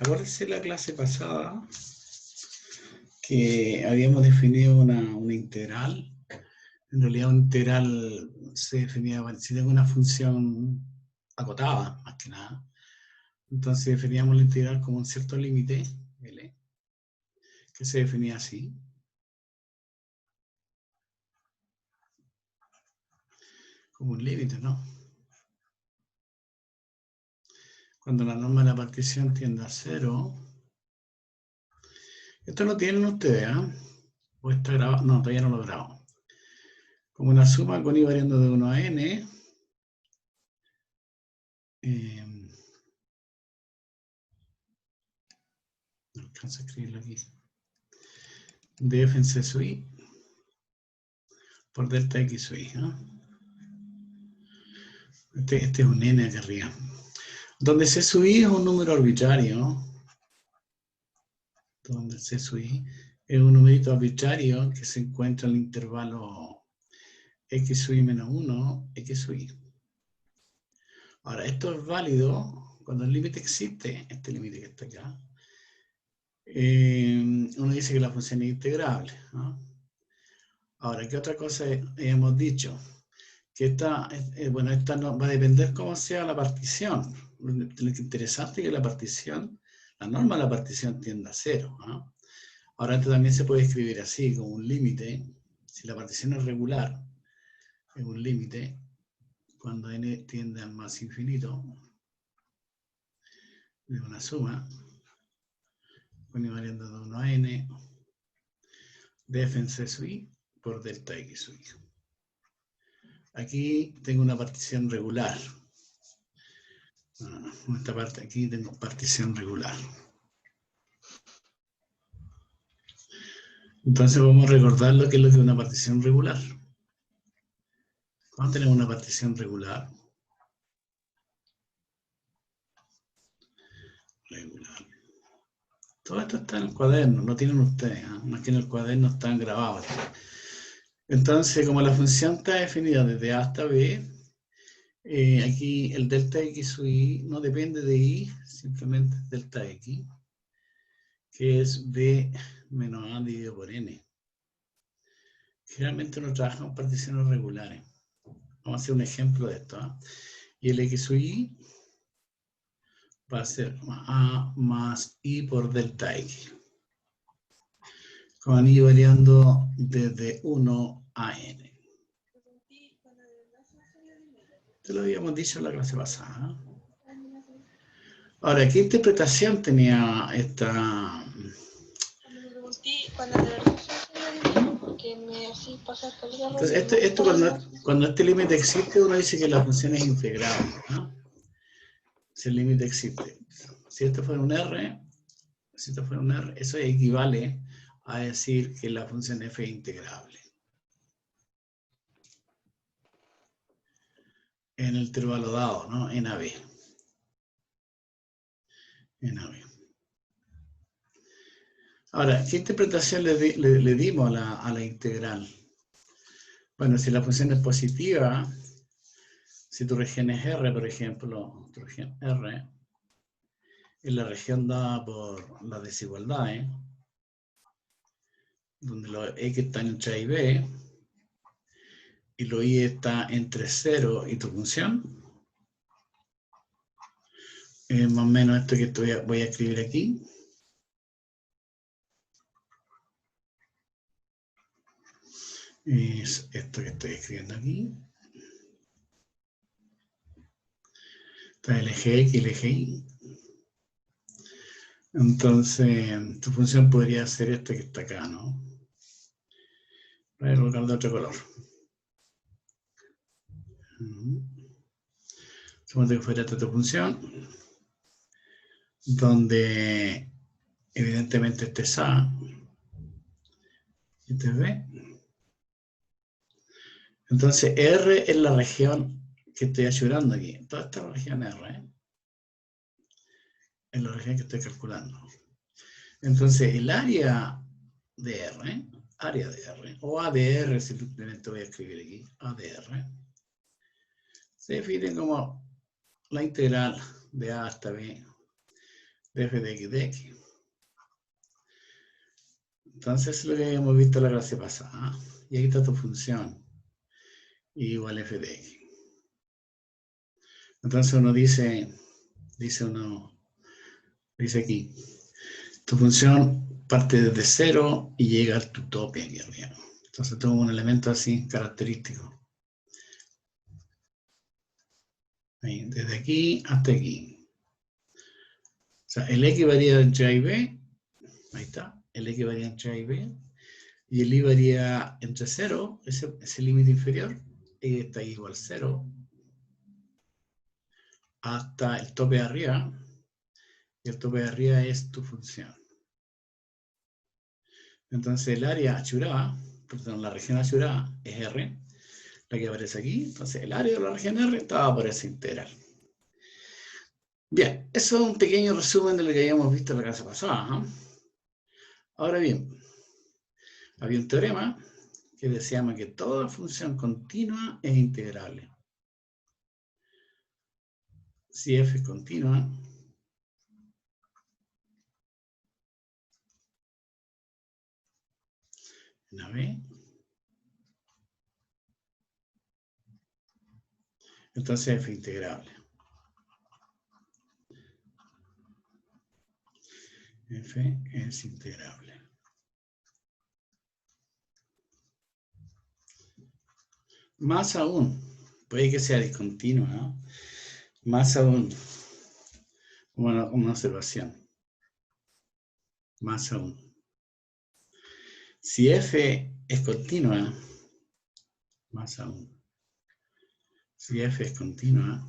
Acuérdense la clase pasada que habíamos definido una integral. En realidad una integral se definía si tengo una función acotada, más que nada. Entonces definíamos la integral como un cierto límite, L, que se definía así. Como un límite, ¿no? Cuando la norma de la partición tiende a 0. Esto lo tienen ustedes, ¿eh? ¿O está grabado? No, todavía no lo grabo. Como una suma con i variando de 1 a n. No alcanzo a escribirlo aquí. De f en c sub i por delta x sub i, ¿no? Este es un n acá arriba. Donde c sub i es un número arbitrario. Donde c sub i es un numerito arbitrario que se encuentra en el intervalo x sub i menos 1, x sub i. Ahora, esto es válido cuando el límite existe, este límite que está acá. Uno dice que la función es integrable, ¿no? Ahora, ¿qué otra cosa hemos dicho? Que esta no, va a depender cómo sea la partición. Lo interesante es que la partición, la norma de la partición tiende a 0, ¿no? Ahora, esto también se puede escribir así, como un límite. Si la partición es regular, es un límite, cuando n tiende al más infinito, de una suma, con i variando de 1 a n, de f en c sub i por delta x sub i. Aquí tengo una partición regular. Esta parte aquí tengo partición regular. Entonces vamos a recordar lo que es lo que es una partición regular. Cuando tenemos una partición regular, todo esto está en el cuaderno, lo tienen ustedes, ¿eh? Más que en el cuaderno están grabados. Entonces, como la función está definida desde A hasta B, aquí el delta x sub i no depende de i, simplemente delta x, que es b menos a dividido por n. Generalmente uno trabaja con particiones regulares. Vamos a hacer un ejemplo de esto, ¿eh? Y el x sub i va a ser a más i por delta x, con i variando desde 1 a n. Te lo habíamos dicho en la clase pasada, ¿eh? Ahora, ¿qué interpretación tenía esta? Entonces, esto cuando este límite existe, uno dice que la función es integrable, ¿no? Si el límite existe. Si esto fuera un R, eso equivale a decir que la función f es integrable. En el intervalo dado, ¿no? En AB. En AB. Ahora, ¿qué interpretación le dimos a la integral? Bueno, si la función es positiva, si tu región es R, por ejemplo, tu región R, es la región dada por las desigualdades, donde los X están entre A y B, y lo Y está entre 0 y tu función. Más o menos esto que voy a escribir aquí. Es esto que estoy escribiendo aquí. Está el eje X y el eje Y. Entonces, tu función podría ser esta que está acá, ¿no? Voy a colocar de otro color. Supongo que fuera esta tu función, donde evidentemente este es A, este es B. Entonces, R es la región que estoy asegurando aquí. Toda esta región R, es la región que estoy calculando. Entonces, el área de R, o A de R, simplemente voy a escribir aquí, A de R, se define como la integral de A hasta B de f de x de x. Entonces, es lo que habíamos visto en la clase pasada. Y aquí está tu función. Y igual f de x. Entonces uno dice aquí, tu función parte desde 0 y llega a tu tope aquí arriba. Entonces tengo un elemento así característico. Ahí, desde aquí hasta aquí. O sea, el x varía entre a y b. Ahí está. El x varía entre a y b. Y el y varía entre 0, ese límite inferior, y está ahí igual 0, hasta el tope de arriba. Y el tope de arriba es tu función. Entonces el área achurada, perdón, la región achurada es R, la que aparece aquí. Entonces el área de la región R estaba por esa integral. Bien, eso es un pequeño resumen de lo que habíamos visto en la clase pasada. Ahora bien, había un teorema que decía que toda función continua es integrable. Si f es continua, en AB, entonces f es integrable. F es integrable. Más aún, puede que sea discontinua, ¿no? Más aún, una observación. Más aún. Si f es continua, más aún. Si f es continua,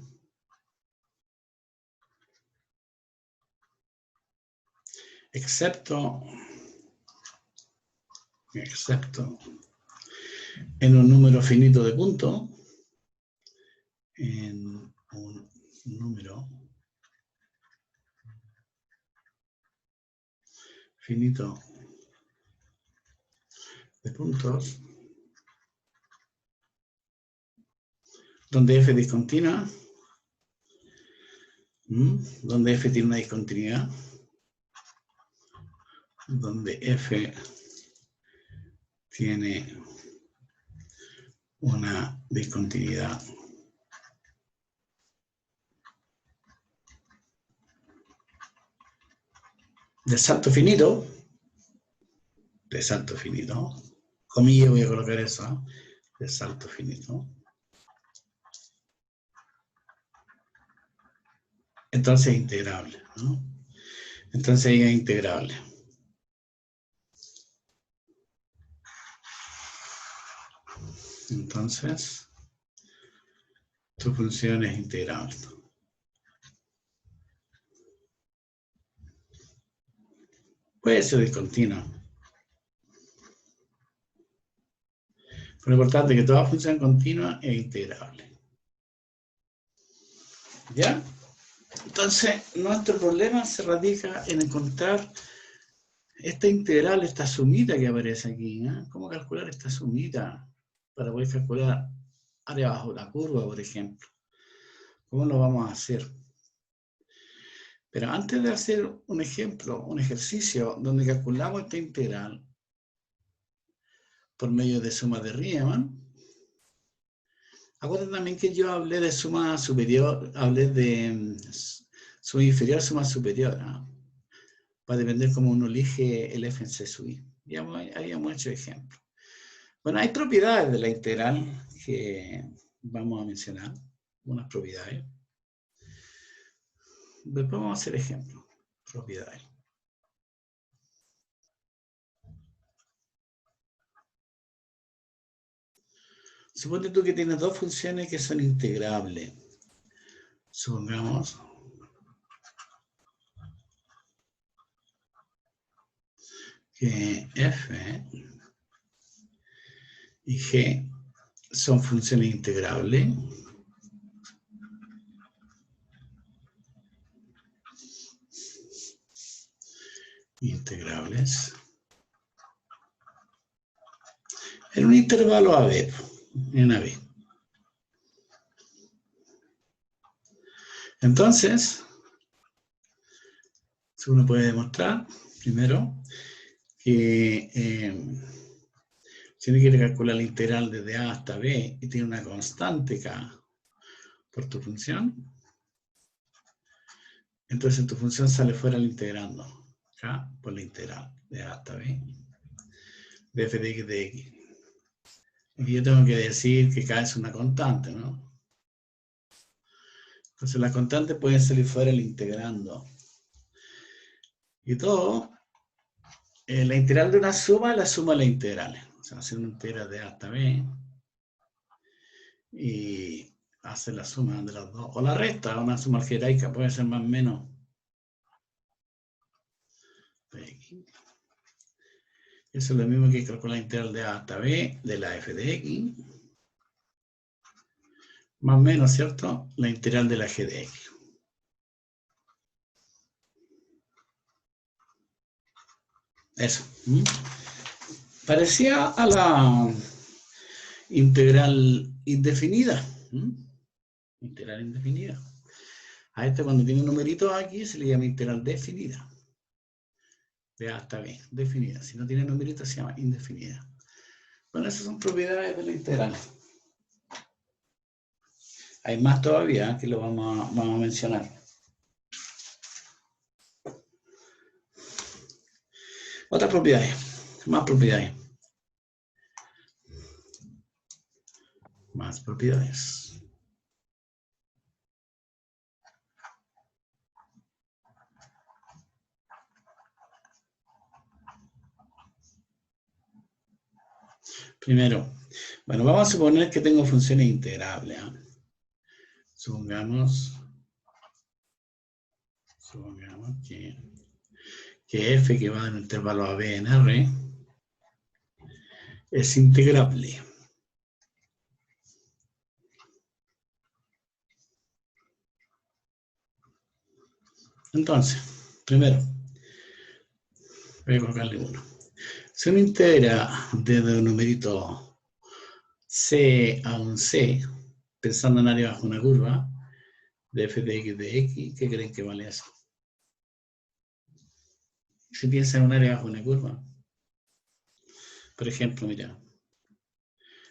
excepto en un número finito de puntos, en un número finito de puntos, donde f es discontinua, donde f tiene una discontinuidad, donde f tiene una discontinuidad de salto finito, comillas voy a colocar eso, ¿eh? De salto finito. Entonces es integrable, ¿no? Entonces es integrable. Entonces, tu función es integrable. Puede ser discontinua. Pero lo importante es que toda función continua es integrable. ¿Ya? Entonces, nuestro problema se radica en encontrar esta integral, esta sumita que aparece aquí. ¿Eh? ¿Cómo calcular esta sumita? Para poder calcular área bajo la curva, por ejemplo. ¿Cómo lo vamos a hacer? Pero antes de hacer un ejemplo, un ejercicio donde calculamos esta integral por medio de suma de Riemann, acuérdense también que yo hablé de suma superior, hablé de suma inferior, suma superior. ¿No? Va a depender cómo uno elige el f en c sub i. Ya habíamos hecho ejemplo. Bueno, hay propiedades de la integral que vamos a mencionar, unas propiedades. Después vamos a hacer ejemplos, propiedades. Suponte tú que tienes dos funciones que son integrables. Supongamos que f y g son funciones integrables. En un intervalo AB, en AB. Entonces, Uno puede demostrar, primero, que si uno quiere calcular la integral desde A hasta B y tiene una constante K por tu función, entonces tu función sale fuera al integrando K por la integral de A hasta B de f de x de x. Aquí yo tengo que decir que K es una constante, ¿no? Entonces las constantes pueden salir fuera el integrando. Y todo, la integral de una suma, la suma de las integrales. O sea, hacer una integral de A hasta B y hacer la suma de las dos. O la resta, una suma algebraica, puede ser más o menos. Eso es lo mismo que calcular la integral de A hasta B de la f de x. Más o menos, ¿cierto? La integral de la g de x. Eso. Parecía a la integral indefinida. Integral indefinida. A esta cuando tiene un numerito aquí se le llama integral definida. De A hasta B, definida. Si no tiene numerito se llama indefinida. Bueno, esas son propiedades de la integral. Hay más todavía que lo vamos a mencionar. Otras propiedades, más propiedades. Más propiedades. Primero, bueno, vamos a suponer que tengo funciones integrables. Supongamos que f que va en el intervalo a b en R es integrable. Entonces, primero, voy a colocarle 1. Si uno integra desde un numerito c a un c, pensando en área bajo una curva, de f de x, ¿qué creen que vale eso? Si piensan en un área bajo una curva. Por ejemplo, mira,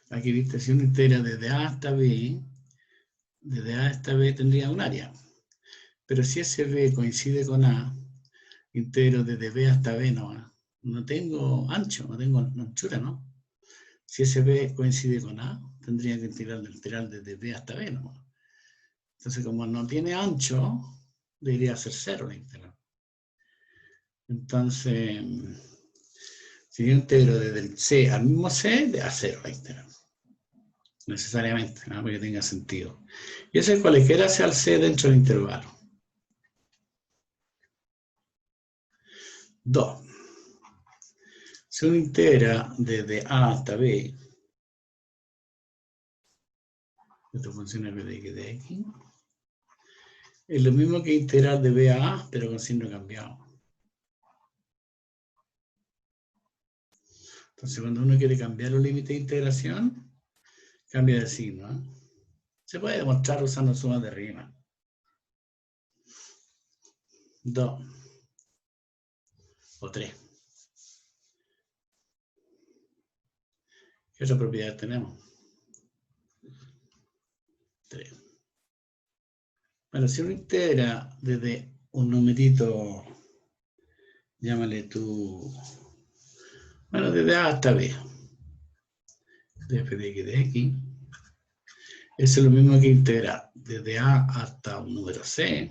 aquí viste, si uno integra desde A hasta B, desde A hasta B tendría un área. Pero si ese B coincide con A, integro desde B hasta B, no tengo ancho, no tengo anchura, ¿no? Si ese B coincide con A, tendría que integrar desde B hasta B, ¿no? Entonces, como no tiene ancho, debería ser 0 la integral. Entonces, si yo integro desde el C al mismo C, de a 0 la integral. Necesariamente, ¿no? Para que tenga sentido. Y ese cualquiera sea el C dentro del intervalo. 2. Si uno integra desde A hasta B, esta función f de x de x, es lo mismo que integrar de B a A, pero con signo cambiado. Entonces, cuando uno quiere cambiar los límites de integración, cambia de signo, ¿eh? Se puede demostrar usando sumas de rima. 2 o 3. ¿Qué otra propiedad tenemos? 3. Bueno, si uno integra desde un numerito, llámale tú, bueno, desde A hasta B, de f de x de x, es lo mismo que integrar desde A hasta un número C,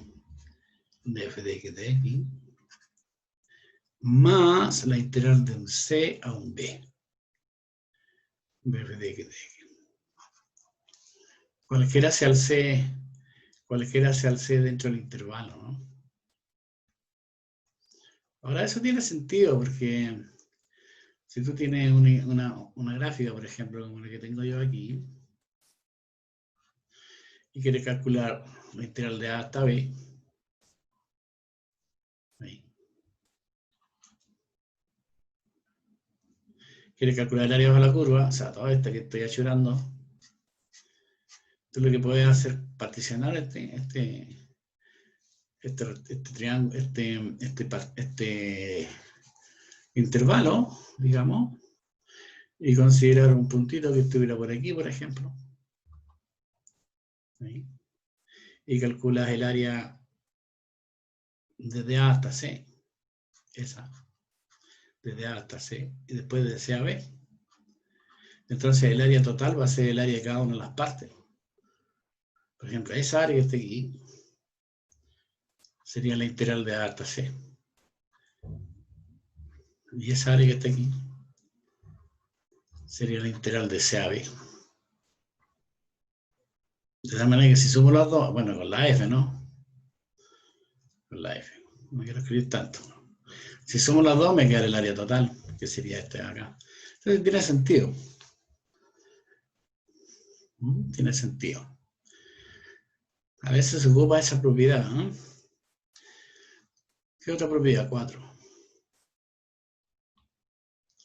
de f de x de x, más la integral de un C a un B, de f de x de x. Cualquiera sea el C dentro del intervalo, ¿no? Ahora, eso tiene sentido porque si tú tienes una gráfica, por ejemplo, como la que tengo yo aquí, y quieres calcular la integral de A hasta B, ahí. Quieres calcular el área bajo la curva, o sea, toda esta que estoy achurando, tú lo que puedes hacer es particionar triángulo, este intervalo, digamos, y considerar un puntito que estuviera por aquí, por ejemplo. Ahí. Y calculas el área desde A hasta C. Esa. Desde A hasta C. Y después de C a B. Entonces el área total va a ser el área de cada una de las partes. Por ejemplo, esa área que está aquí sería la integral de A hasta C. Y esa área que está aquí sería la integral de C a B. De tal manera que si sumo las dos, bueno, con la F, ¿no? Con la F. No quiero escribir tanto. Si sumo las dos, me queda el área total, que sería este de acá. Entonces tiene sentido. Tiene sentido. A veces se ocupa esa propiedad, ¿no? ¿Qué otra propiedad? 4.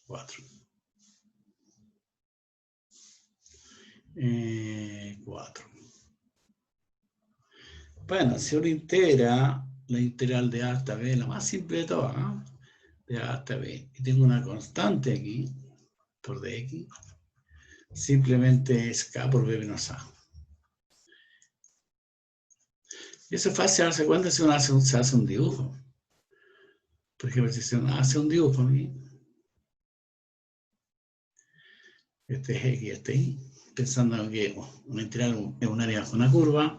4. 4. Bueno, si uno integra la integral de A hasta B, la más simple de todas, ¿no? De A hasta B, y tengo una constante aquí, por dx, simplemente es K por B menos A. Y eso es fácil darse cuenta si uno se hace un dibujo. Por ejemplo, si uno hace un dibujo aquí, este es X, este Y, pensando que una integral es un área bajo una curva,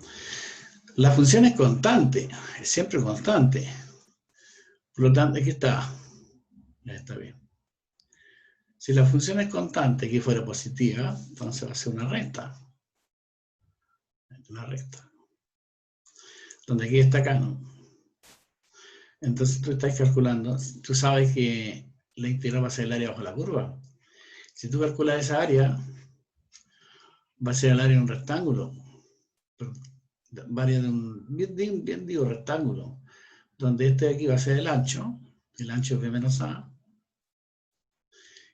la función es constante, es siempre constante. Por lo tanto, aquí está. Ya está bien. Si la función es constante, aquí fuera positiva, entonces va a ser una recta. Una recta. Donde aquí está acá, ¿no? Entonces tú estás calculando, tú sabes que la integral va a ser el área bajo la curva. Si tú calculas esa área, va a ser el área de un rectángulo. Área de un, bien digo, rectángulo. Donde este de aquí va a ser el ancho es B menos A,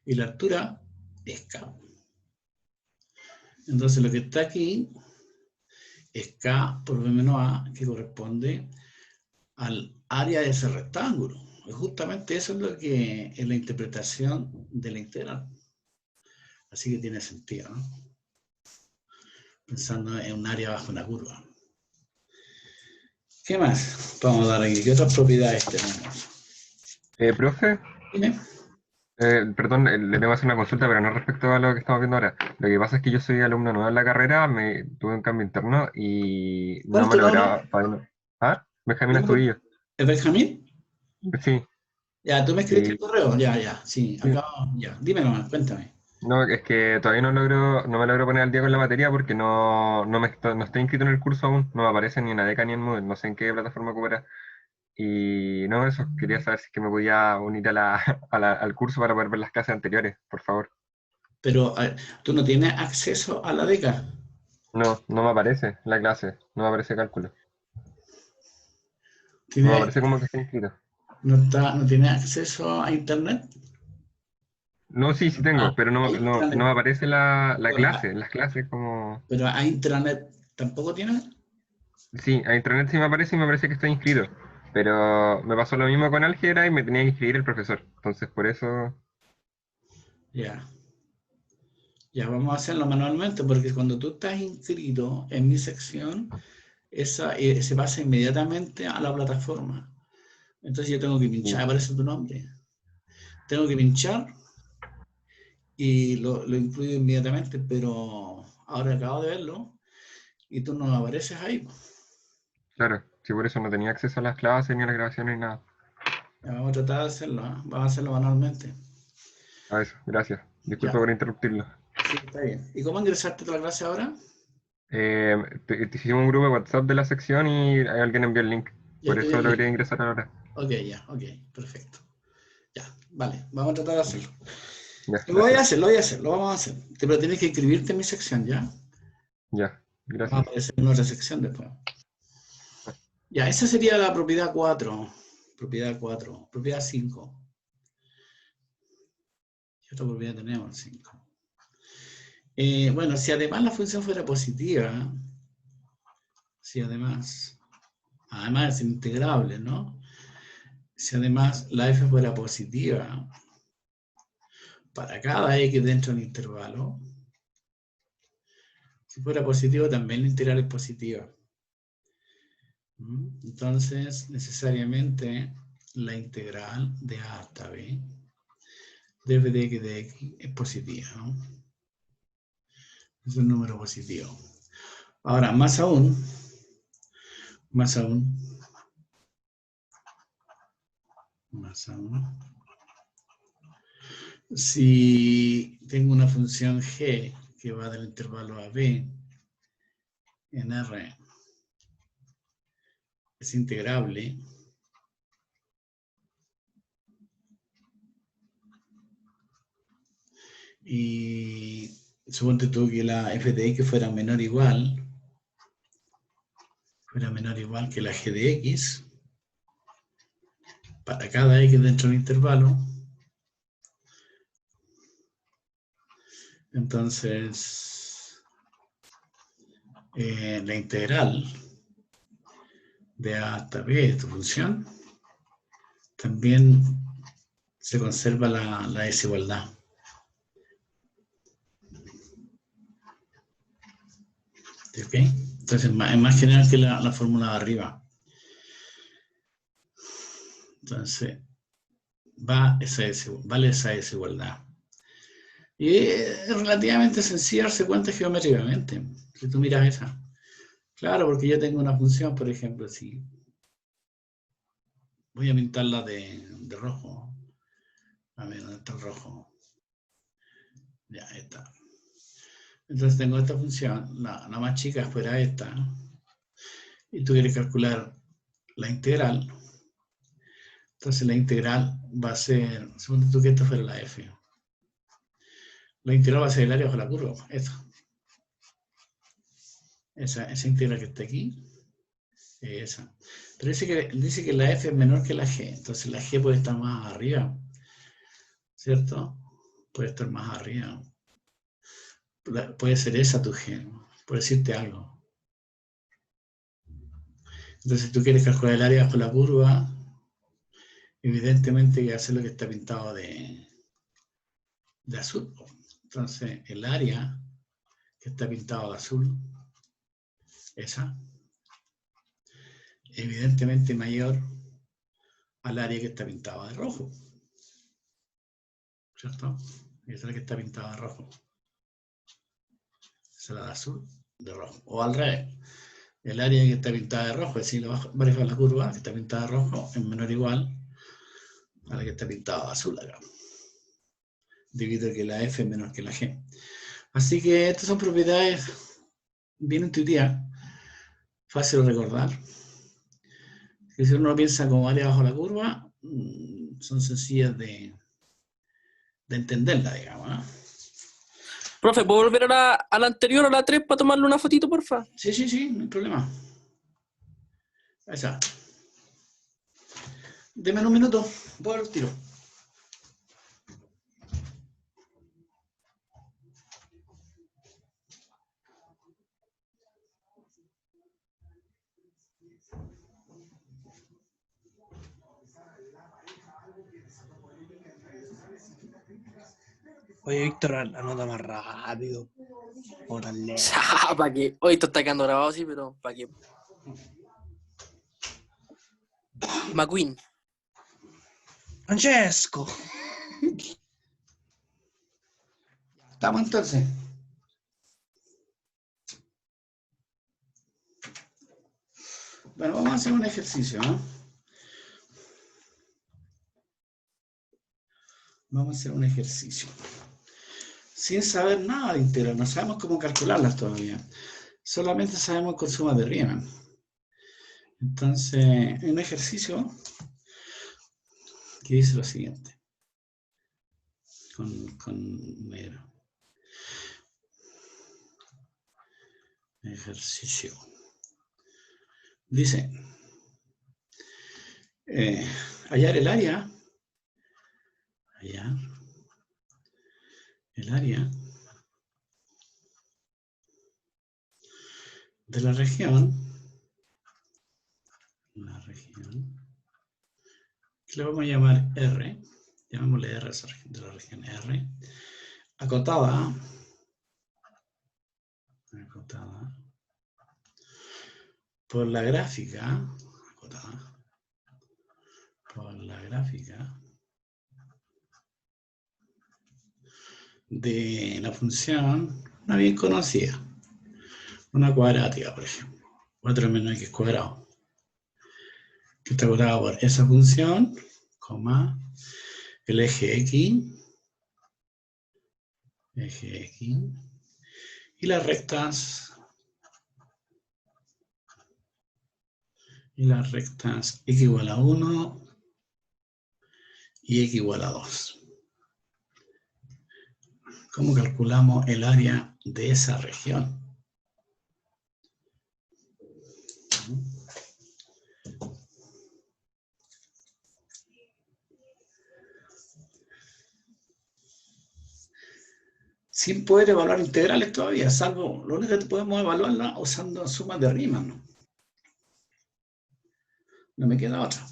y la altura es K. Entonces lo que está aquí es K por B menos A, que corresponde al área de ese rectángulo. Y justamente eso es lo que es la interpretación de la integral. Así que tiene sentido, ¿no? Pensando en un área bajo una curva. ¿Qué más vamos a dar aquí? ¿Qué otras propiedades tenemos? Profe, Dime. perdón, le tengo que hacer una consulta, pero no respecto a lo que estamos viendo ahora. Lo que pasa es que yo soy alumno nuevo en la carrera, tuve un cambio interno y ¿Cuál no es me tu nombre? lograba. ¿Ah? Benjamín ¿Tu nombre Astudillo. es Benjamín? Sí, Ya, tú me escribiste el y, correo. Ya, sí, sí. acá, ya. Dime nomás, cuéntame. No, es que todavía no me logro poner al día con la materia porque no estoy inscrito en el curso aún, no me aparece ni en ADECA ni en Moodle, no sé en qué plataforma ocupará. Y no, eso, quería saber si es que me podía unir al curso para poder ver las clases anteriores, por favor. Pero tú no tienes acceso a la beca. No, no me aparece la clase, no me aparece cálculo, no me ¿Tiene, aparece como que está inscrito. no tiene acceso a internet? No, sí, sí Ah, tengo, pero a no intranet. me aparece la Pero clase, las clases como... pero a intranet tampoco tiene. Sí, a internet sí me aparece y me parece que estoy inscrito, pero me pasó lo mismo con álgebra y me tenía que inscribir el profesor, entonces por eso... Ya. Ya vamos a hacerlo manualmente porque cuando tú estás inscrito en mi sección, esa se pasa inmediatamente a la plataforma. Entonces yo tengo que pinchar, aparece tu nombre. Tengo que pinchar y lo incluyo inmediatamente, pero ahora acabo de verlo y tú no apareces ahí. Claro, sí, por eso no tenía acceso a las clases ni a las grabaciones ni nada. Ya vamos a tratar de hacerlo, ¿eh? Vamos a hacerlo manualmente. A eso, gracias. Disculpe Ya, por interrumpirlo. sí, está bien. ¿Y cómo ingresaste a la clase ahora? Te hicimos un grupo de WhatsApp de la sección y alguien envió el link. Ya Por te dio eso el logré link. ingresar ahora. Ok, ya, ok, perfecto. Ya, vale, vamos a tratar de hacerlo. Ya, Lo voy a gracias. hacer, lo voy a hacer, lo vamos a hacer. Pero tienes que inscribirte en mi sección, ¿ya? Ya, Va a gracias. aparecer en otra sección después. Ya, esa sería la propiedad 4. Propiedad 4. Propiedad 5. ¿Qué otra propiedad tenemos? 5. Bueno, si además la función fuera positiva, si además Además es integrable, ¿no? Si además la f fuera positiva para cada x dentro del intervalo, si fuera positivo también la integral es positiva. Entonces, necesariamente la integral de a hasta b de f de x es positiva, ¿no? Es un número positivo. Ahora, más aún, si tengo una función g que va del intervalo a b en R, es integrable, y suponte tú que la f de x fuera menor o igual que la g de x, para cada x dentro del intervalo, entonces la integral de a hasta b de tu función también se conserva la desigualdad. ¿Ok? Entonces es más general que la fórmula de arriba. Entonces, vale esa desigualdad. Y es relativamente sencillo darse cuenta geométricamente, si tú miras esa. Claro, porque yo tengo una función, por ejemplo, si voy a pintarla de rojo. A ver, ¿dónde está el rojo? Ya, ahí está. Entonces tengo esta función, la más chica fuera esta, y tú quieres calcular la integral. Entonces la integral va a ser, suponte tú que esta fuera la f. La integral va a ser el área bajo la curva, esa integral que está aquí, esa. Pero dice que la f es menor que la g, entonces la g puede estar más arriba, ¿cierto? Puede estar más arriba. Puede ser esa tu g, por decirte algo. Entonces, si tú quieres calcular el área bajo la curva, evidentemente hay que hacer lo que está pintado de azul. Entonces, el área que está pintado de azul, esa, evidentemente mayor al área que está pintado de rojo. ¿Cierto? Esa es la que está pintada de rojo. Esa es la de azul, de rojo. O al revés. El área que está pintada de rojo, es decir, la curva que está pintada de rojo, es menor o igual a la que está pintada de azul acá. Debido a que la F es menor que la G. Así que estas son propiedades bien intuitivas, fácil de recordar. Que si uno piensa como área bajo la curva, son sencillas de entenderla, digamos, ¿no? Profe, ¿puedo volver a la anterior, a la 3, para tomarle una fotito, porfa? Sí, no hay problema. Esa. Deme un minuto, voy al tiro. Oye, Víctor, anota más rápido. Órale. ¿Para qué? Hoy esto está quedando grabado, sí, pero ¿para qué? McQueen. Francesco. Estamos entonces. Bueno, vamos a hacer un ejercicio, ¿no? Vamos a hacer un ejercicio. Sin saber nada de integral, no sabemos cómo calcularlas todavía. Solamente sabemos con suma de Riemann. Entonces, un ejercicio que dice lo siguiente. Con negro. Ejercicio. Dice, hallar el área. Hallar el área de la región la región, que le vamos a llamar R, llamémosle R de la región R, acotada por la gráfica, acotada por la gráfica de la función, una bien conocida, una cuadrática, por ejemplo, 4 menos x cuadrado, que está acotada por esa función, coma, el eje X, y las rectas x igual a 1 y x igual a 2. ¿Cómo calculamos el área de esa región? Sin poder evaluar integrales todavía, salvo lo único que podemos evaluarla usando sumas de Riemann, ¿no? No me queda otra.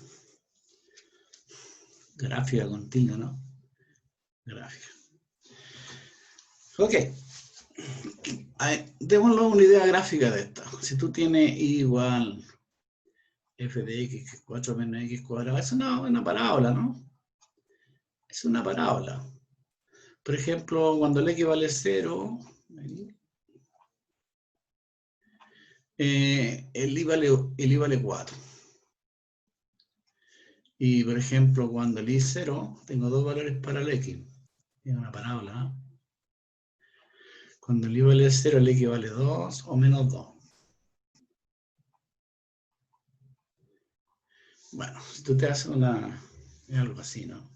Gráfica con tilde, ¿no? Gráfica. Ok. Démosle una idea gráfica de esta. Si tú tienes y igual f de x, que es 4 menos x cuadrado, es una parábola, ¿no? Es una parábola. Por ejemplo, cuando el x vale 0, el y vale 4. Y, por ejemplo, cuando el y es 0, tengo dos valores para el x. Es una parábola, ¿no? Cuando el y vale 0, el x vale 2 o menos 2. Bueno, si tú te haces algo así, ¿no?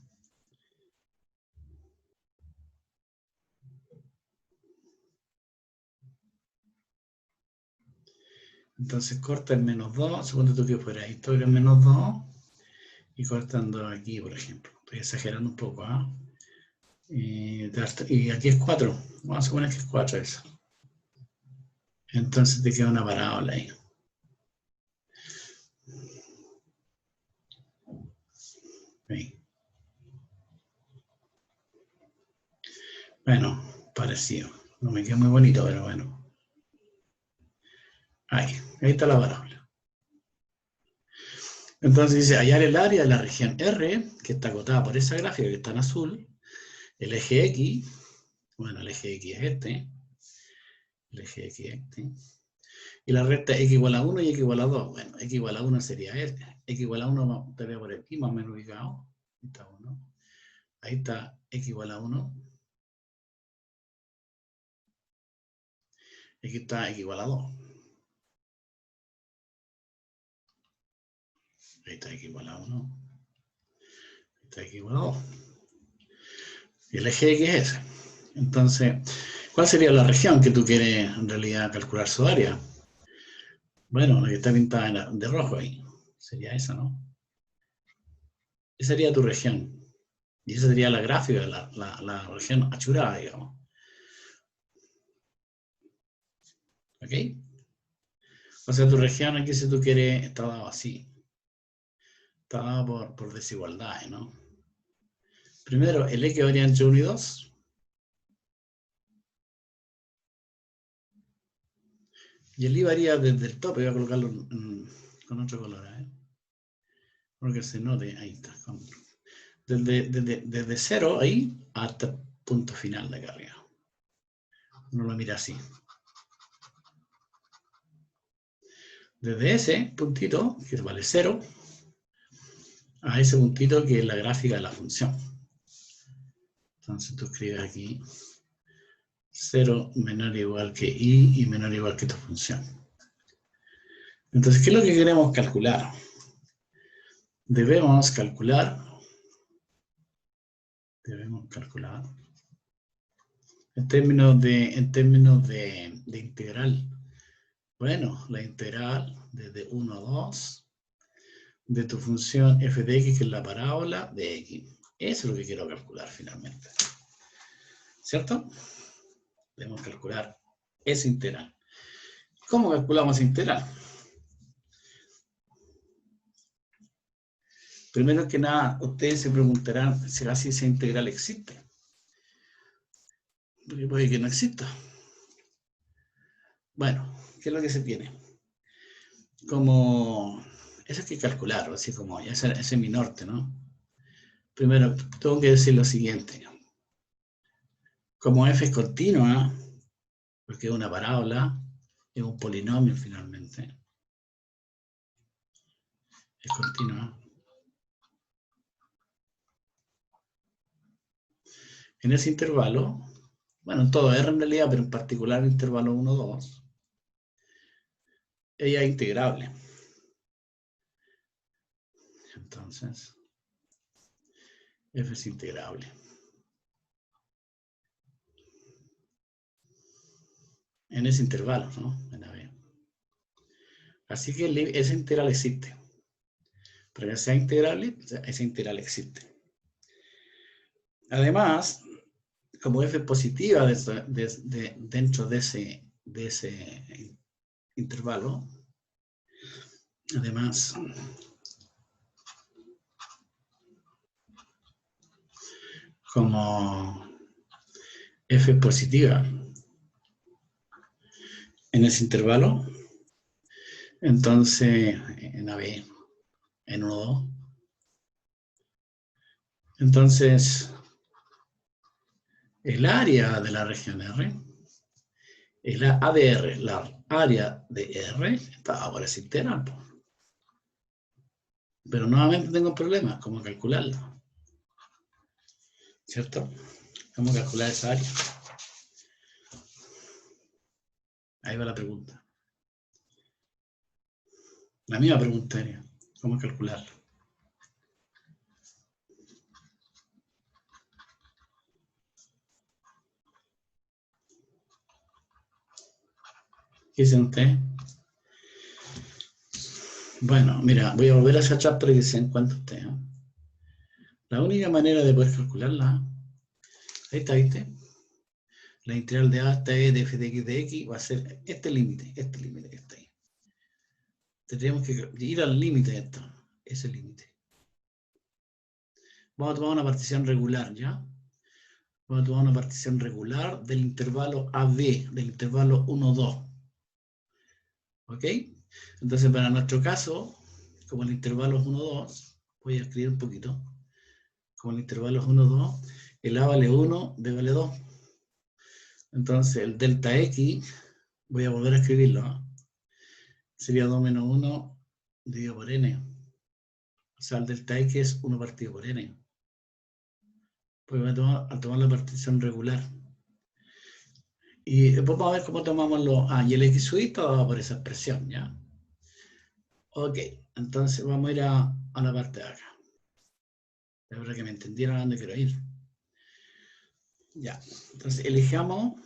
Entonces corta el menos 2, suponte tú que fuera historia en menos 2, y cortando aquí, por ejemplo. Estoy exagerando un poco, ¿ah? Y aquí es 4. Vamos a suponer que es 4 eso. Entonces te queda una parábola ahí. Ahí. Bueno, parecido. No me queda muy bonito, pero bueno. Ahí está la parábola. Entonces dice, hallar el área de la región R, que está acotada por esa gráfica que está en azul, el eje X, bueno, el eje X es este, el eje X es este, y la recta x igual a 1 y x igual a 2. Bueno, x igual a 1 sería este, x igual a 1 estaría por aquí, más o menos ubicado, ahí está 1, ahí está x igual a 1, aquí está x igual a 2, ahí está x igual a 1, ahí está x igual a 2, y el eje X es ese. Entonces, ¿cuál sería la región que tú quieres en realidad calcular su área? Bueno, la que está pintada de rojo ahí, sería esa, ¿no? Esa sería tu región, y esa sería la gráfica, la región achurada, digamos. ¿Ok? O sea, tu región aquí, si tú quieres, está dado así. Está dado por desigualdades, ¿no? Primero, el X varía entre 1 y 2. Y el Y varía desde el tope. Voy a colocarlo con otro color, ¿eh? Porque se note, ahí está. Desde 0 ahí hasta el punto final de acá arriba. Uno lo mira así. Desde ese puntito, que vale 0, a ese puntito que es la gráfica de la función. Entonces tú escribes aquí 0 menor o igual que y menor o igual que tu función. Entonces, ¿qué es lo que queremos calcular? Debemos calcular en términos de integral. Bueno, la integral desde 1 a 2 de tu función f de x, que es la parábola de x. Eso es lo que quiero calcular finalmente. ¿Cierto? Debemos calcular ese integral. ¿Cómo calculamos ese integral? Primero que nada, ustedes se preguntarán, ¿será si esa integral existe? Porque puede que no exista. Bueno, ¿qué es lo que se tiene? Como, eso hay que calcularlo, así como, ese es mi norte, ¿no? Primero, tengo que decir lo siguiente. Como f es continua, porque es una parábola, es un polinomio finalmente, es continua. En ese intervalo, bueno, en todo R en realidad, pero en particular el intervalo 1, 2, ella es integrable. Entonces, f es integrable. En ese intervalo, ¿no? En AB. Así que esa integral existe. Para que sea integrable, esa integral existe. Además, como f es positiva dentro de ese intervalo, además, como f es positiva en ese intervalo, entonces en AB, en 1, 2, entonces el área de la región R, el ADR, la área de R, está por ese integral. Pero nuevamente tengo problemas, ¿cómo calcularlo? ¿Cierto? ¿Cómo calcular esa área? Ahí va la pregunta. La misma pregunta era, ¿cómo calcularlo? ¿Qué dicen ustedes? Bueno, mira, voy a volver a esa chat para que se den cuenta ustedes. ¿Eh? La única manera de poder calcularla, ahí está, ¿viste? La integral de A hasta E de f de x va a ser este límite que está ahí. Tendríamos que ir al límite de esto, ese límite. Vamos a tomar una partición regular, ¿ya? Vamos a tomar una partición regular del intervalo AB, del intervalo 1, 2. ¿Ok? Entonces, para nuestro caso, como el intervalo es 1, 2, voy a escribir un poquito. Como el intervalo es 1, 2, el A vale 1, B vale 2. Entonces, el delta X, voy a volver a escribirlo, ¿eh? Sería 2 menos 1 dividido por N. O sea, el delta X es 1 partido por N. Pues voy a tomar la partición regular. Y después vamos a ver cómo tomamos los... y el X sub todo va por esa expresión, ¿ya? Ok, entonces vamos a ir a la parte de acá. La verdad que me entendieron a dónde quiero ir. Ya, entonces elijamos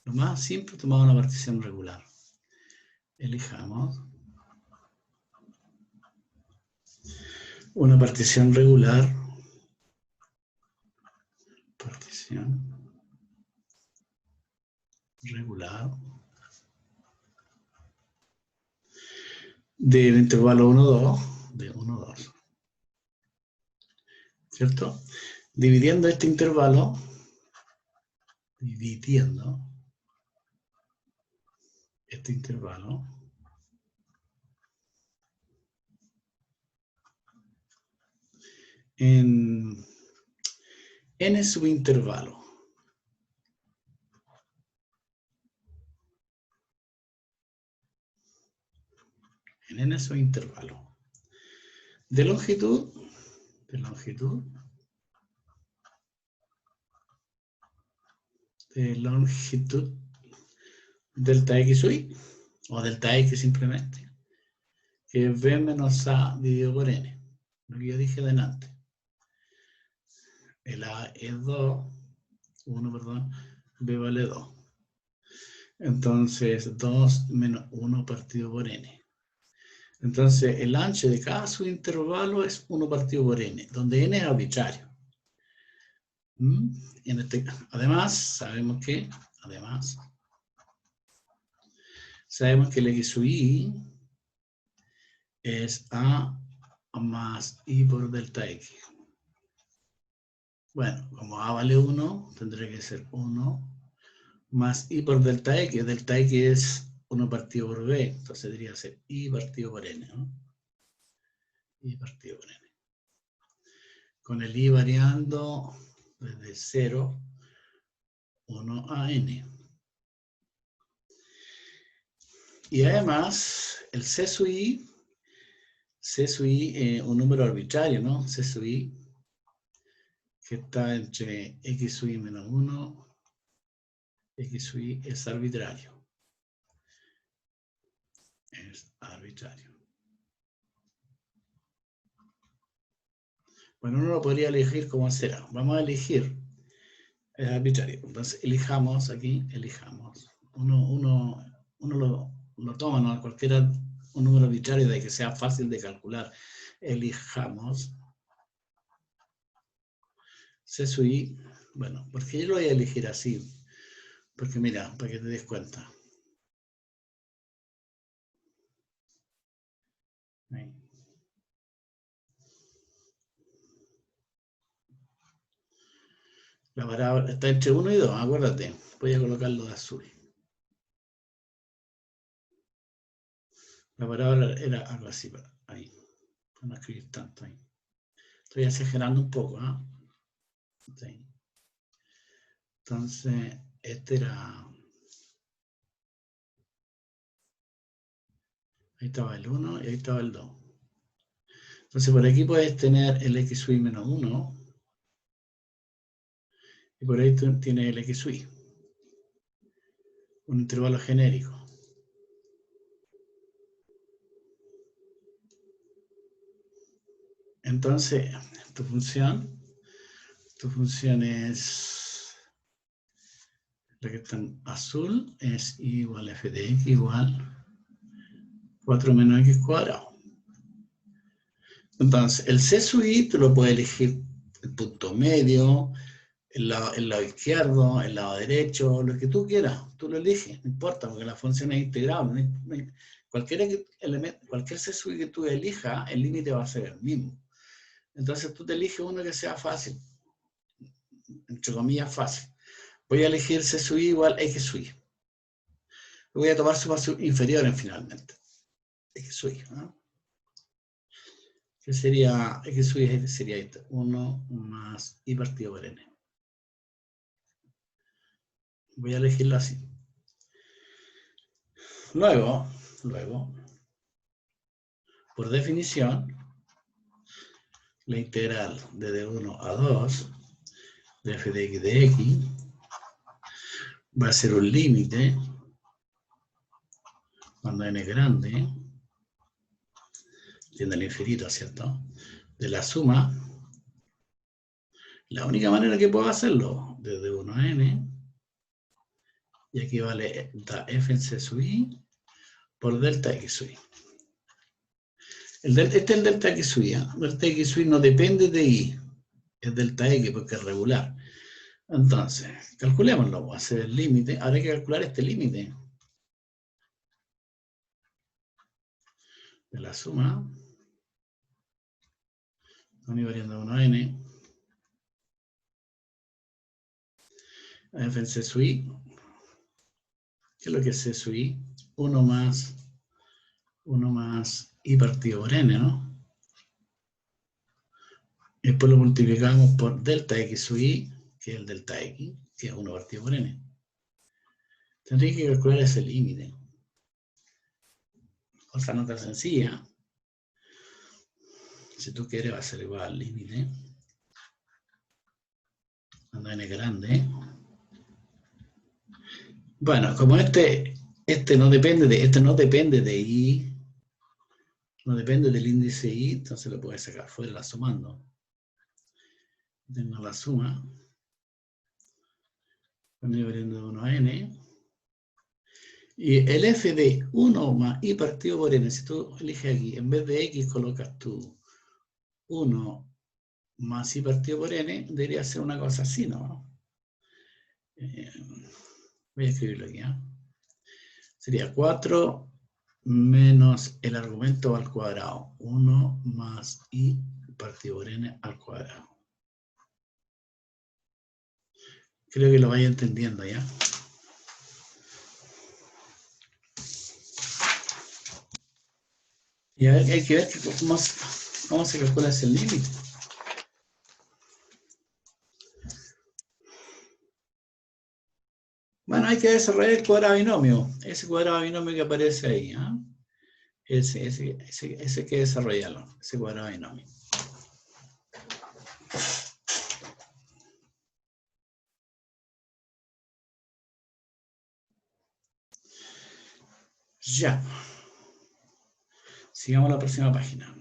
lo más simple, tomamos una partición regular. Elijamos una partición regular, del intervalo 1, 2, de 1, 2. ¿Cierto? Dividiendo este intervalo, en n subintervalo. En n subintervalo. De longitud delta x sub i, o delta x simplemente, que es b menos a dividido por n, lo que yo dije delante. El a es 1, perdón, b vale 2. Entonces, 2 menos 1 partido por n. Entonces, el ancho de cada subintervalo es 1 partido por n, donde n es arbitrario. Además, sabemos que el x sub i es A más I por delta X. Bueno, como A vale 1, tendría que ser 1 más I por delta X. Delta X es 1 partido por B, entonces debería ser I partido por N, ¿no? I partido por N. Con el I variando desde 0, 1 a N. Y además, el C sub I, un número arbitrario, ¿no? C sub I, que está entre X sub I menos 1, X sub I es arbitrario. Es arbitrario. Bueno, uno lo podría elegir como será. Vamos a elegir. Es arbitrario. Entonces, elijamos aquí, elijamos. Uno lo toma, ¿no? Cualquiera, un número arbitrario de que sea fácil de calcular. Elijamos. C sub I. Bueno, ¿por qué yo lo voy a elegir así? Porque mira, para que te des cuenta. Ahí. La parábola está entre 1 y 2, acuérdate. Voy a colocarlo de azul. La parábola era algo así, ahí. No escribir tanto ahí. Estoy exagerando un poco, ¿ah? ¿Sí? Entonces, este era... Ahí estaba el 1 y ahí estaba el 2. Entonces, por aquí puedes tener el X sub I menos 1. Y por ahí tienes el X sub I. Un intervalo genérico. Entonces, tu función es, la que está en azul, es I igual a f de x igual 4 menos x cuadrado. Entonces, el C sub I tú lo puedes elegir el punto medio, el lado izquierdo, el lado derecho, lo que tú quieras, tú lo eliges, no importa, porque la función es integrable. Cualquier C sub I que tú elijas, el límite va a ser el mismo. Entonces tú te eliges uno que sea fácil, entre comillas fácil. Voy a elegir C sub I igual X sub I. Voy a tomar sumas inferiores finalmente. X sub I, ¿no? ¿Qué sería? X sub I sería esto, 1 más I partido por N. Voy a elegirlo así. Luego, por definición, la integral de 1 a 2 de f de x va a ser un límite cuando n es grande, tiende al infinito, ¿cierto? De la suma, la única manera que puedo hacerlo, desde 1 a n, y aquí vale f en c sub i por delta x sub i. Este es el delta x sub i. Delta x sub i no depende de i, es delta x porque es regular. Entonces, calculémoslo, voy a hacer el límite. Ahora hay que calcular este límite de la suma con i variando de 1 a n f en c sub i. ¿Qué es lo que es c sub i? 1 más i partido por n, ¿no? Y después lo multiplicamos por delta x sub i, que es el delta x, que es 1 partido por n. Tendría que calcular ese límite. Cosa no tan sencilla. Si tú quieres va a ser igual al límite. Cuando n es grande. Bueno, como este no depende de i, no depende del índice i, entonces lo puedes sacar fuera sumando. Tengo la suma. Con i variando de 1 a n. Y el f de 1 más i partido por n, si tú eliges aquí, en vez de x colocas tú 1 más i partido por n, debería ser una cosa así, ¿no? Voy a escribirlo aquí, ¿eh? Sería 4 menos el argumento al cuadrado. 1 más i partido por n al cuadrado. Creo que lo vaya entendiendo ya. Y a ver, hay que ver cómo se calcula ese límite. Bueno, hay que desarrollar el cuadrado binomio. Ese cuadrado binomio que aparece ahí. Ese hay que desarrollarlo. Ese cuadrado binomio. Ya. Sigamos a la próxima página.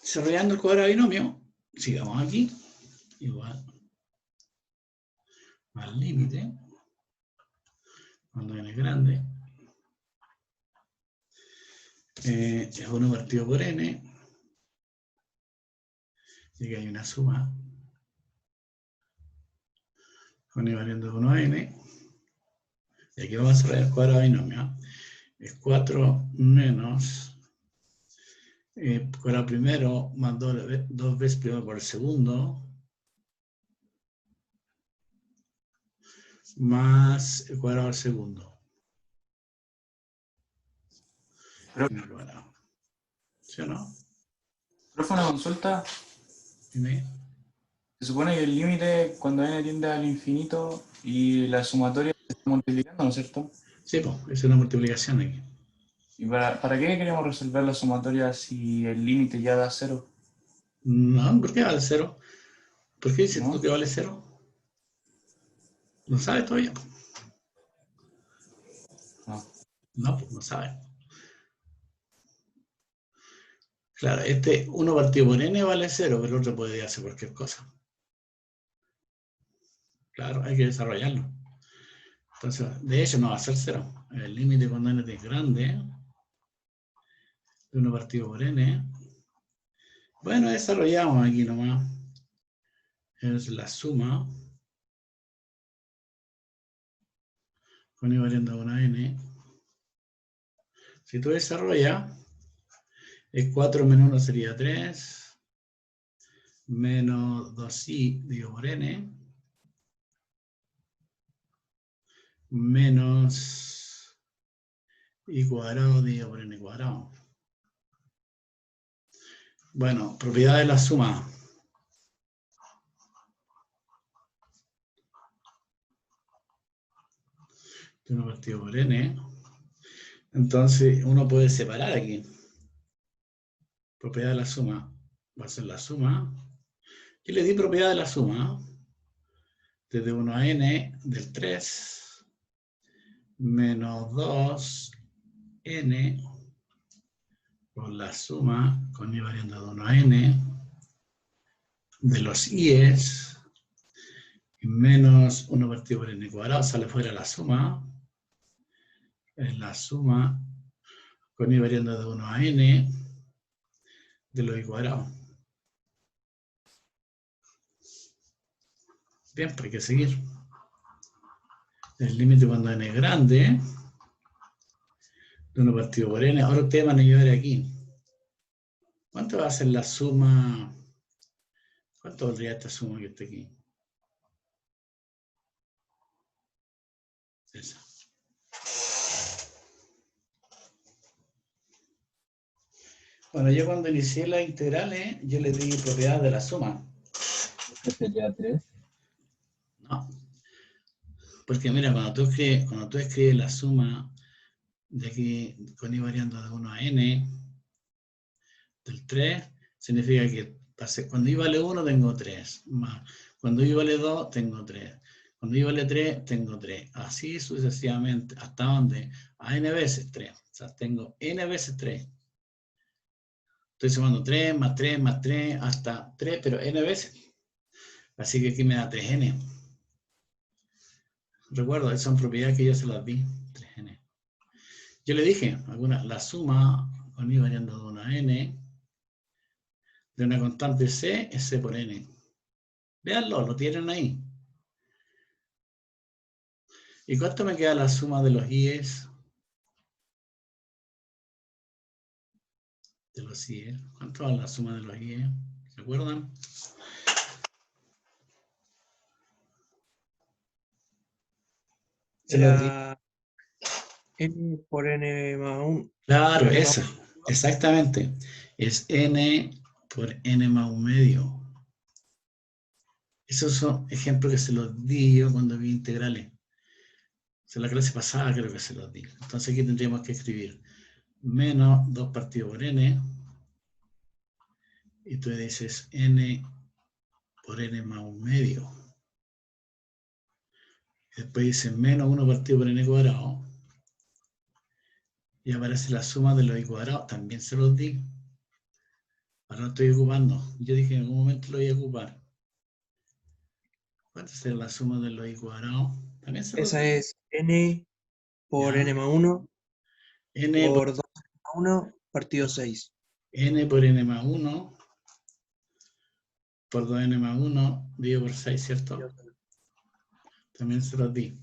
Desarrollando el cuadrado binomio, sigamos aquí, igual al límite, cuando n es grande, es 1 partido por n, y aquí hay una suma, con i valiendo de 1 a n, y aquí vamos a desarrollar el cuadrado binomio, es 4 menos cuadrado primero más 2 veces primero por el segundo, más el cuadrado al segundo. ¿Sí o no? Profe, una consulta. Dime. Se supone que el límite cuando n tiende al infinito y la sumatoria se está multiplicando, ¿no es cierto? Sí, pues, es una multiplicación aquí. ¿Y para qué queremos resolver la sumatoria si el límite ya da 0? No, ¿por qué vale 0? ¿Por qué dices ¿No? tú que vale 0? ¿No sabes todavía? No. No, pues no sabes. Claro, este 1 partido por n vale 0, pero el otro puede darse cualquier cosa. Claro, hay que desarrollarlo. Entonces, de hecho no va a ser 0. El límite cuando n es grande, de 1 partido por n. Bueno, desarrollamos aquí nomás. Es la suma con i valiendo de 1 a n. Si tú desarrollas, es 4 menos 1 sería 3, menos 2i dividido por n, menos i cuadrado dividido por n cuadrado. Bueno, propiedad de la suma. De 1 partido por n. Entonces, uno puede separar aquí. Propiedad de la suma. Va a ser la suma. Y le di propiedad de la suma. Desde 1 a n del 3. Menos 2n. Por la suma con i variando de 1 a n. De los i's. Menos 1 partido por n cuadrado. Sale fuera la suma. Es la suma con i variando de 1 a n de los i cuadrado. Bien, pues hay que seguir. El límite cuando n es grande, de 1 partido por n. Ahora ustedes van a llevar aquí. ¿Cuánto va a ser la suma? ¿Cuánto valdría esta suma que está aquí? Esa. Bueno, yo cuando inicié las integrales, yo le di propiedad de la suma. ¿Qué sería 3? No. Porque mira, cuando tú escribes la suma de aquí con i variando de 1 a n del 3, significa que cuando i vale 1 tengo 3, más cuando i vale 2 tengo 3, cuando i vale 3 tengo 3, así sucesivamente, hasta donde a n veces 3, o sea, tengo n veces 3. Estoy sumando 3, más 3, más 3, hasta 3, pero n veces. Así que aquí me da 3n. Recuerdo, esas son propiedades que yo se las di, 3n. ¿Qué le dije? La suma con i variando de 1 a n de una constante c es c por n. Véanlo, lo tienen ahí. ¿Y cuánto me queda la suma de los i's? De los i's. ¿Cuánto va la suma de los i's? ¿Se acuerdan? Era n por n más 1. Claro, N eso. Exactamente. Es n por n más 1 medio. Esos son ejemplos que se los di yo cuando vi integrales. En la clase pasada creo que se los di. Entonces aquí tendríamos que escribir menos 2 partido por n. Y tú dices n por n más 1 medio. Después dices menos 1 partido por n cuadrado. Y aparece la suma de los i cuadrados. También se los di. Ahora lo estoy ocupando. Yo dije en algún momento lo voy a ocupar. ¿Cuánto será la suma de los i cuadrados? También se los Esa di. es n por Ya. n más 1 N por 2 más 1 partido 6. N por n más 1 por 2n más 1 dividido por 6, ¿cierto? También se los di.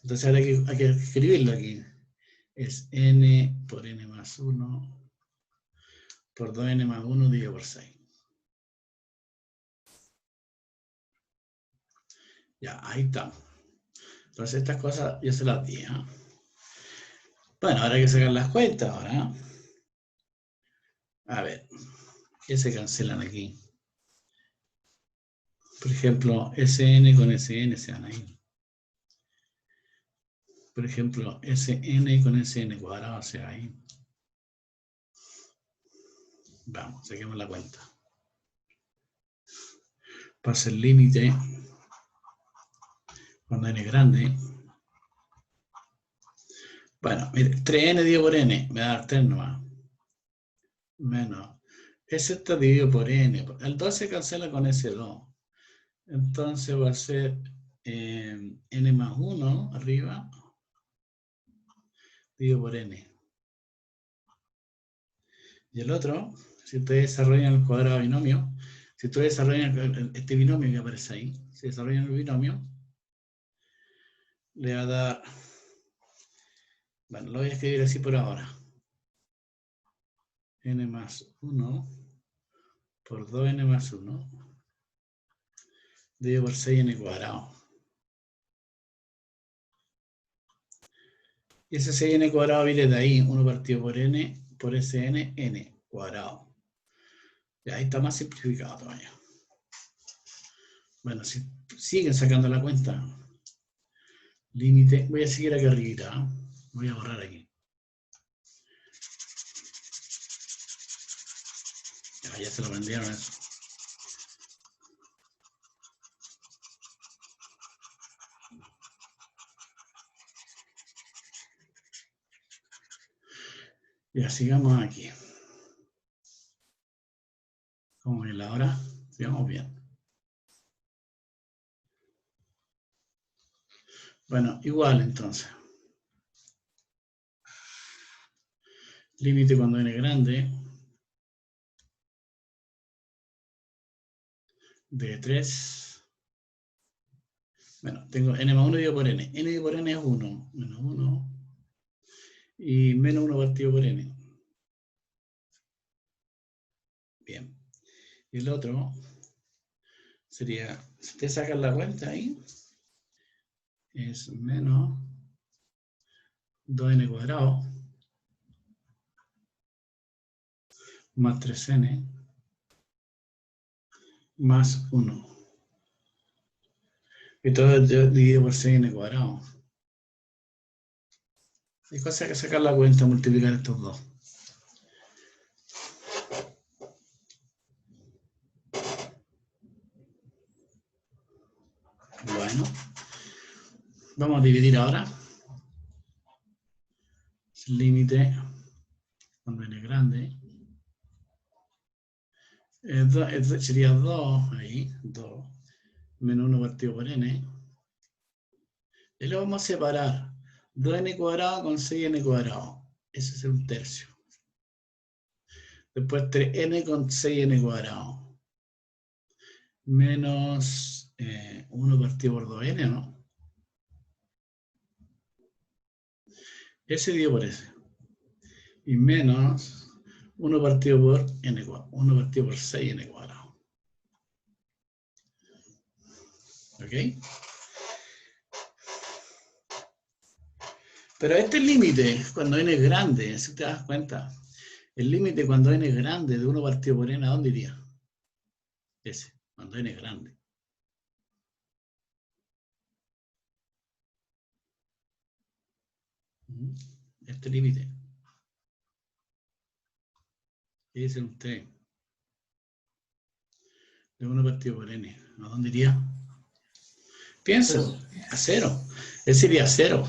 Entonces ahora hay que escribirlo aquí. Es n por n más 1 por 2n más 1 dividido por 6. Ya, ahí está. Entonces estas cosas yo se las di. ¿Eh? Bueno, ahora hay que sacar las cuentas ahora. A ver, ¿qué se cancelan aquí? Por ejemplo, Sn con Sn se van a ir. Por ejemplo, Sn con Sn cuadrado se va a ir. Vamos, saquemos la cuenta. Pasa el límite cuando n es grande. Bueno, mire, 3n dividido por n me da 3 nomás. Menos. S está dividido por n. El 2 se cancela con S2. Entonces va a ser n más 1 arriba dividido por n. Y el otro, si ustedes desarrollan el cuadrado binomio, si ustedes desarrollan este binomio que aparece ahí, si desarrollan el binomio, le va a dar, bueno, lo voy a escribir así por ahora. N más 1 por 2n más 1 dividido por 6n cuadrado. Y ese 6n cuadrado viene de ahí, 1 partido por n, por Sn, n cuadrado. Y ahí está más simplificado todavía. Bueno, si siguen sacando la cuenta, límite, voy a seguir aquí arriba, ¿eh? Voy a borrar aquí. Ya se lo aprendieron eso. Ya, sigamos aquí. ¿Cómo es la hora? Sigamos bien. Bueno, igual entonces. Límite cuando n es grande. De 3. Bueno, tengo n más 1 dividido por n. N dividido por n es 1. Menos 1. Y menos 1 partido por n. Bien. Y el otro sería, si ustedes sacan la cuenta ahí, es menos 2n cuadrado más 3n más 1. Y todo dividido por 6n cuadrado. Hay cosas que sacar la cuenta, multiplicar estos dos. Bueno, vamos a dividir ahora. El límite cuando n es grande. Sería 2, ahí, 2, menos 1 partido por n. Y lo vamos a separar. 2n cuadrado con 6n cuadrado. Ese es un tercio. Después 3n con 6n cuadrado. Menos 1 partido por 2n, ¿no? Ese dividido por ese. Y menos 1 partido por n cuadrado. 1 partido por 6n cuadrado. ¿Ok? Pero este límite, cuando n es grande, si te das cuenta, el límite cuando n es grande de 1 partido por n, ¿a dónde iría? Ese, cuando n es grande. Este límite. ¿Qué dicen ustedes? De 1 partido por n. ¿A dónde iría? Piensen, a 0. Ese iría a 0.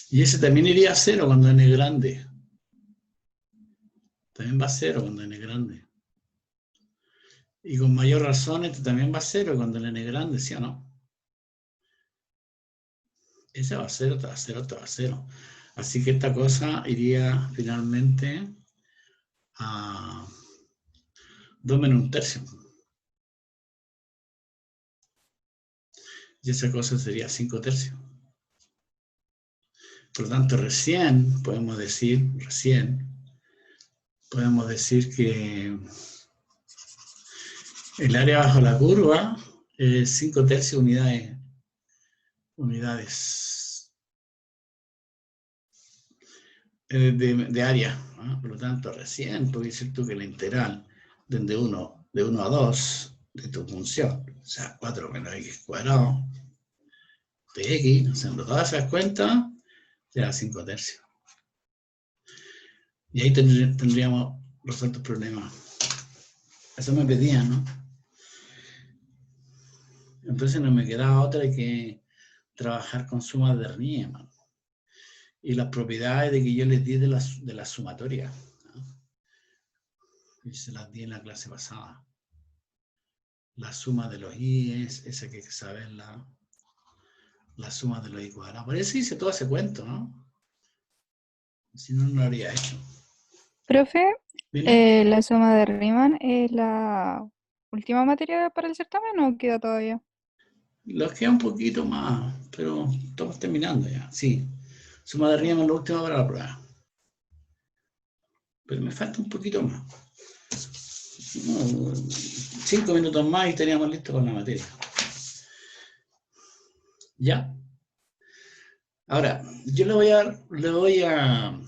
Y ese también iría a 0 cuando n es grande. También va a 0 cuando n es grande. Y con mayor razón, este también va a 0 cuando n es grande, ¿sí o no? Ese va a 0, este va a 0, este va a 0. Así que esta cosa iría finalmente a 2 menos 1 tercio. Y esa cosa sería 5 tercios. Por lo tanto, recién podemos decir que el área bajo la curva es 5 tercios unidades de área, ¿no? Por lo tanto, recién puedes decir tú que la integral de 1 a 2 de tu función, o sea, 4 menos x cuadrado de x, haciendo todas esas cuentas, será 5 tercios. Y ahí tendríamos resuelto el problema. Eso me pedían, ¿no? Entonces no me quedaba otra que trabajar con sumas de Riemann y las propiedades de que yo les di de la sumatoria, ¿no? Y se las di en la clase pasada. La suma de los i es esa que hay que saber, la suma de los i cuadrados. Por eso hice todo ese cuento, ¿no? Si no, no lo habría hecho. Profe, ¿Dime? ¿la suma de Riemann es la última materia para el certamen o queda todavía? Los queda un poquito más, pero estamos terminando ya, sí. Suma de Riemann es la última para la prueba. Pero me falta un poquito más. 5 minutos más y estaríamos listos con la materia. ¿Ya? Ahora, yo le voy a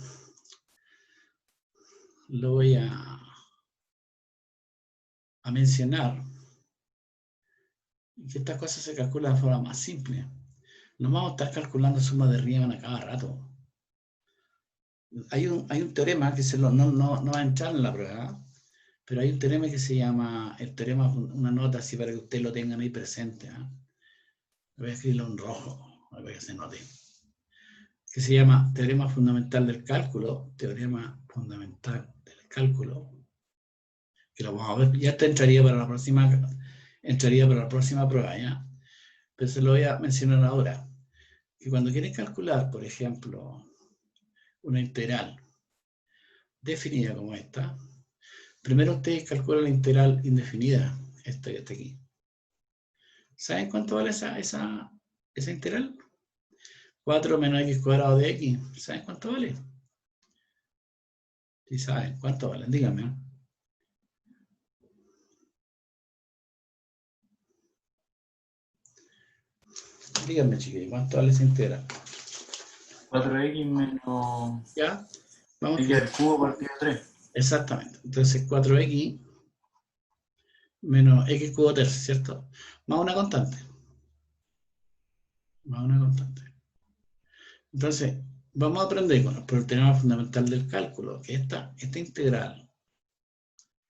mencionar que estas cosas se calculan de forma más simple. No vamos a estar calculando sumas de Riemann a cada rato. Hay un teorema que no va a entrar en la prueba, pero hay un teorema que se llama, el teorema, una nota así para que ustedes lo tengan ahí presente. ¿Eh? Voy a escribirlo en rojo, para que se note. Que se llama teorema fundamental del cálculo, teorema fundamental del cálculo, que lo vamos a ver, ya entraría para la próxima prueba, ¿ya? Pero se lo voy a mencionar ahora. Que cuando quieren calcular, por ejemplo, una integral definida como esta, primero ustedes calculan la integral indefinida, esta que está aquí. ¿Saben cuánto vale esa integral? 4 menos x cuadrado de x. ¿Saben cuánto vale? Sí saben, ¿cuánto vale? Díganme, ¿no? Díganme, chiquillos, ¿cuánto vale esa integral? 4x menos ¿Ya? Vamos x al cubo partido 3. Exactamente. Entonces 4x menos x cubo tercio, ¿cierto? Más una constante. Más una constante. Entonces, vamos a aprender por el teorema fundamental del cálculo, que esta integral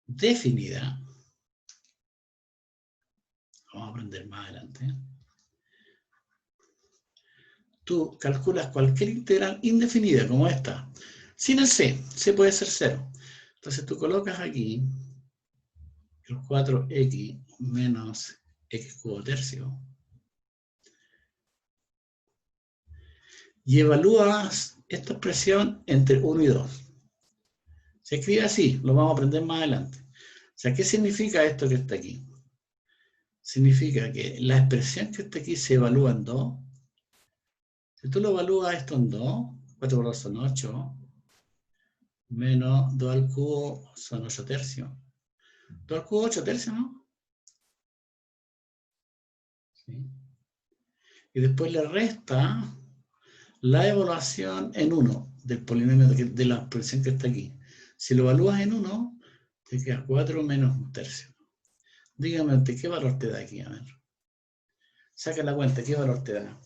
definida, vamos a aprender más adelante, tú calculas cualquier integral indefinida como esta, sin el c puede ser 0. Entonces tú colocas aquí el 4x menos x cubo tercio y evalúas esta expresión entre 1 y 2. Se escribe así, lo vamos a aprender más adelante. O sea, ¿qué significa esto que está aquí? Significa que la expresión que está aquí se evalúa en 2. Si tú lo evalúas esto en 2, 4 por 2 son 8, menos 2 al cubo son 8 tercios. 2 al cubo 8 tercios, ¿no? Sí. Y después le resta la evaluación en 1 del polinomio de la expresión que está aquí. Si lo evalúas en 1, te queda 4 menos 1 tercio. Dígame, ¿qué valor te da aquí? A ver. Saca la cuenta, ¿qué valor te da?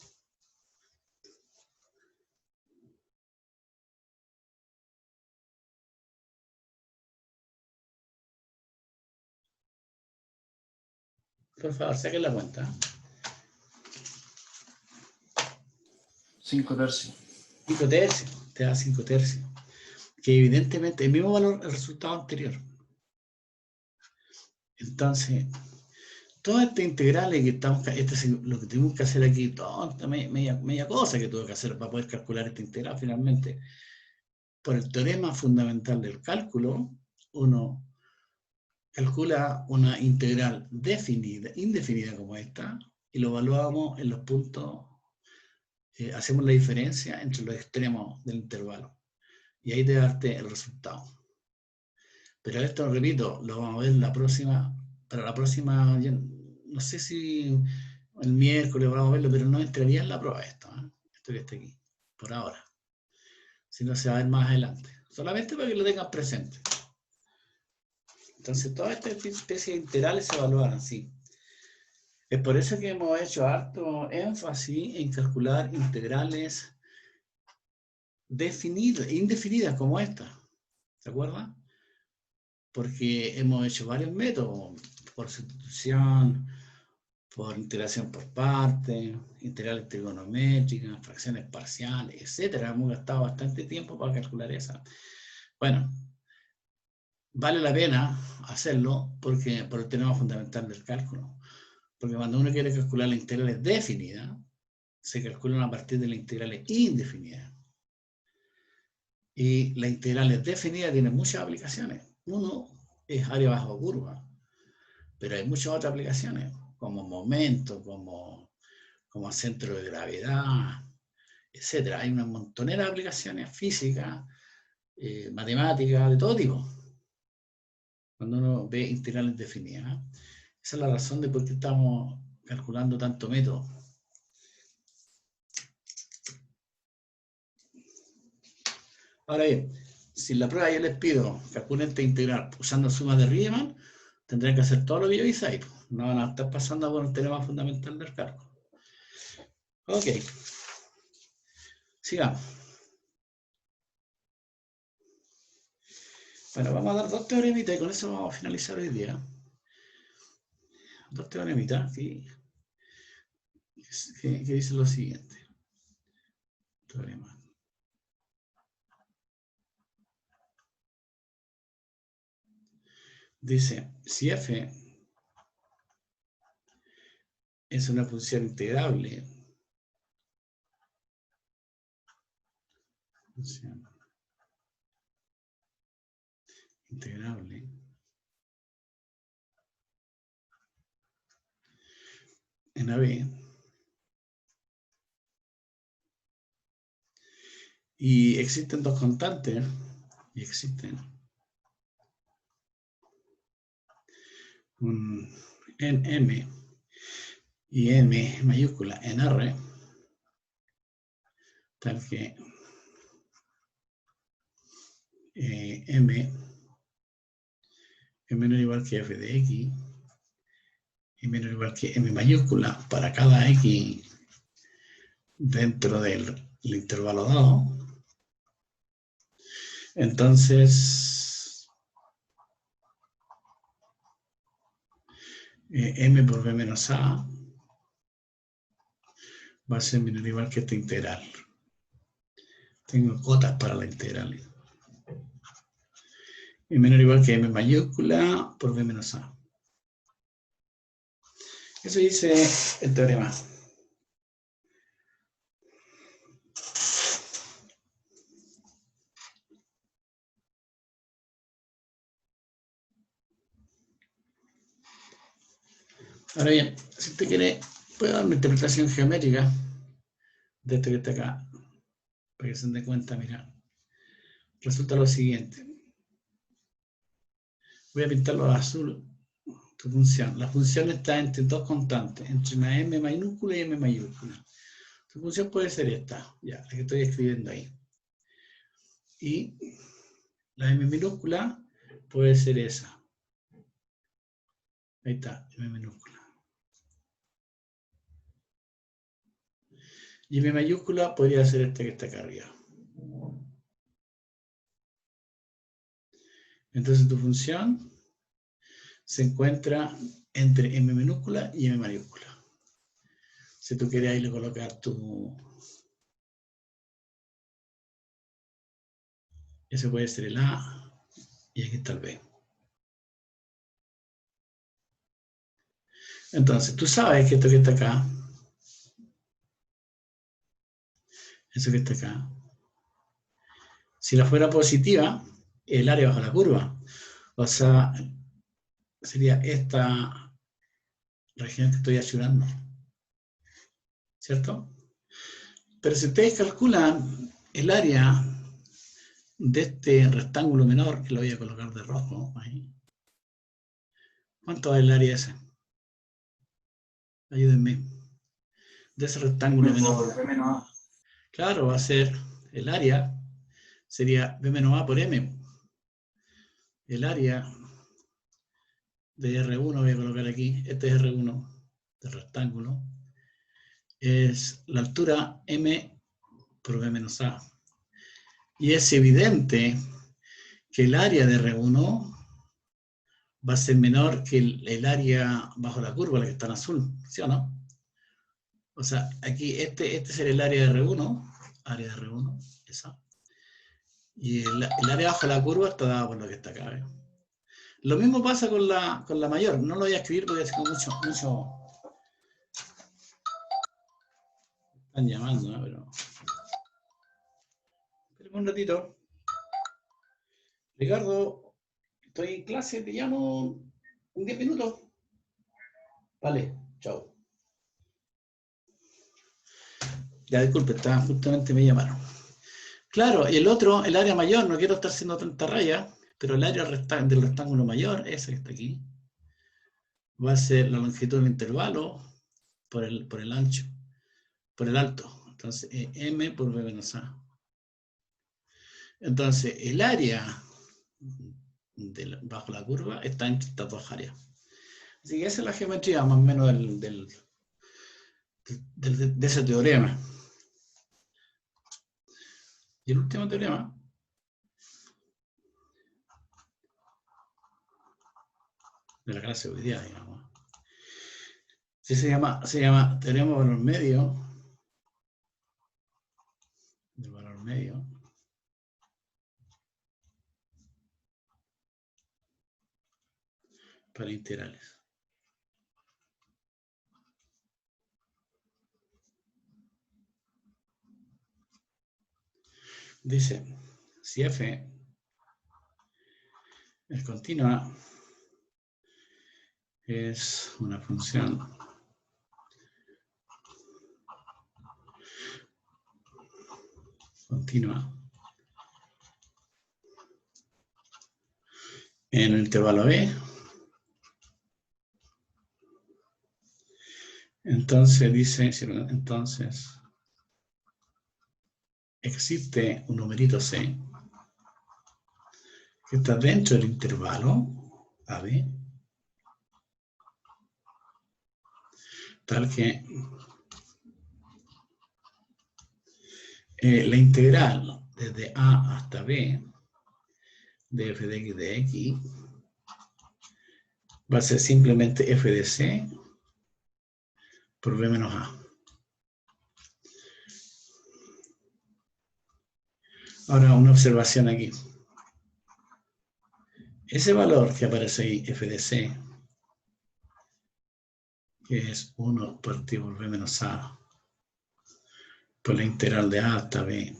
Por favor, saquen la cuenta. 5 tercios. 5 tercios, te da 5 tercios. Que evidentemente el mismo valor del resultado anterior. Entonces, todas estas integrales que estamos, lo que tenemos que hacer aquí, toda esta media cosa que tuve que hacer para poder calcular esta integral finalmente, por el teorema fundamental del cálculo, uno calcula una integral definida, indefinida como esta, y lo evaluamos en los puntos, hacemos la diferencia entre los extremos del intervalo. Y ahí te darte el resultado. Pero esto, repito, lo vamos a ver para la próxima, no sé si el miércoles vamos a verlo, pero no entraría en la prueba esto que está aquí, por ahora. Si no, se va a ver más adelante. Solamente para que lo tengan presente. Entonces, todas estas especies de integrales se evalúan así. Es por eso que hemos hecho harto énfasis en calcular integrales definidas, indefinidas como esta. ¿Se acuerdan? Porque hemos hecho varios métodos, por sustitución, por integración por partes, integrales trigonométricas, fracciones parciales, etc. Hemos gastado bastante tiempo para calcular esa. Bueno, vale la pena hacerlo por el teorema fundamental del cálculo. Porque cuando uno quiere calcular las integrales definidas, se calculan a partir de las integrales indefinidas. Y las integrales definidas tienen muchas aplicaciones. Uno es área bajo curva, pero hay muchas otras aplicaciones, como momento, como centro de gravedad, etc. Hay una montonera de aplicaciones físicas, matemáticas, de todo tipo, cuando uno ve integrales definidas. Esa es la razón de por qué estamos calculando tanto método. Ahora bien, si en la prueba yo les pido calculen esta integral usando sumas de Riemann, tendrán que hacer todo lo que yo hice ahí. No van a estar pasando por el teorema fundamental del cálculo. Ok. Sigamos. Bueno, vamos a dar dos teoremitas y con eso vamos a finalizar hoy día. Dos teoremitas que dicen lo siguiente. Teorema. Dice, si f es una función integrable, en AB, y existen dos constantes, y existen en M y M mayúscula en R, tal que M es menor o igual que f de x, y menor o igual que M mayúscula para cada x dentro del intervalo dado. Entonces, M por B menos A va a ser menor o igual que esta integral. Tengo cotas para la integral. Y menor o igual que M mayúscula por B menos A. Eso dice el teorema. Ahora bien, si usted quiere, puede dar una interpretación geométrica de esto que está acá, para que se den cuenta, mira. Resulta lo siguiente. Voy a pintarlo de azul, tu función. La función está entre dos constantes, entre una m mayúscula y m mayúscula. Tu función puede ser esta, ya, la que estoy escribiendo ahí. Y la m minúscula puede ser esa. Ahí está, m minúscula. Y m mayúscula podría ser este que está acá arriba. Entonces tu función se encuentra entre m minúscula y m mayúscula. Si tú quieres ahí le colocar tu... Ese puede ser el A y aquí está el B. Entonces, tú sabes que esto que está acá, eso que está acá, si la fuera positiva, el área bajo la curva. O sea, sería esta región que estoy ayudando. ¿Cierto? Pero si ustedes calculan el área de este rectángulo menor, que lo voy a colocar de rojo, ahí. ¿Cuánto es el área ese? Ayúdenme. De ese rectángulo menor. Claro, va a ser el área, sería B menos A por M. El área de R1, voy a colocar aquí, este es R1 del rectángulo, es la altura M por B menos A. Y es evidente que el área de R1 va a ser menor que el área bajo la curva, la que está en azul, ¿sí o no? O sea, aquí este será el área de R1, esa. Y el área bajo la curva está dada por lo que está acá, ¿eh? Lo mismo pasa con la mayor. No lo voy a escribir porque es mucho. Están llamando, ¿no? Pero... Espérame un ratito. Ricardo, estoy en clase, te llamo en 10 minutos. Vale, chao. Ya, disculpe, justamente me llamaron. Claro, y el otro, el área mayor, no quiero estar haciendo tanta raya, pero el área del rectángulo mayor, ese que está aquí, va a ser la longitud del intervalo por el ancho, por el alto. Entonces, M por B menos A. Entonces, el área bajo la curva está entre estas dos áreas. Así que esa es la geometría más o menos de ese teorema. Y el último teorema de la clase de hoy día, digamos. Sí, se llama teorema de valor medio. Del valor medio. Para integrales. Dice, si f es continua, es una función continua en el intervalo B, entonces dice, entonces existe un numerito C que está dentro del intervalo AB, tal que la integral desde A hasta B de f de x de x va a ser simplemente f de c por b menos a. Ahora una observación aquí. Ese valor que aparece ahí, f de c, que es 1 partido por b menos a, por la integral de a hasta b,